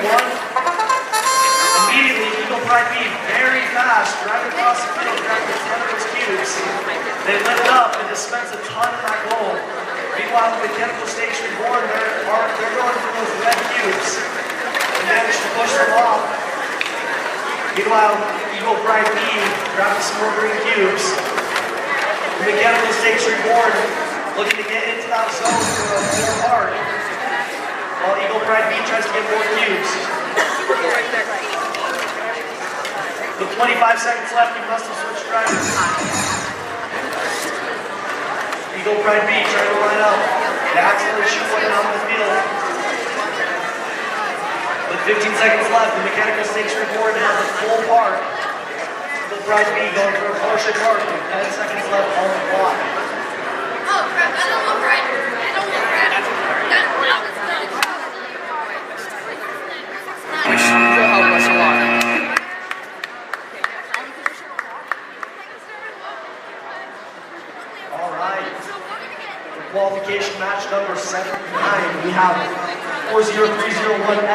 one. Immediately, Eagle Pride B, very fast, driving across the field, grabbing a ton of those cubes. They lift up and dispense a ton of that gold. Meanwhile, the Mechanical Station Board, they're going for those red cubes. They manage to push them off. Meanwhile, Eagle Pride B grabbing some more green cubes. The Mechanical Station Board looking to get into that zone for a more part. While Eagle Pride B tries to get more cubes. With 25 seconds left, you must have switched drivers. Eagle Pride B trying to line up. They accidentally shoot one out of the field. With 15 seconds left, the Mechanical Station Board has a full park. Eagle Pride B going for a partial park with 10 seconds left on the clock. Oh crap, I don't want right. I don't want right. That was done. Which will help us a lot. All right. For qualification match number 79, we have 40301.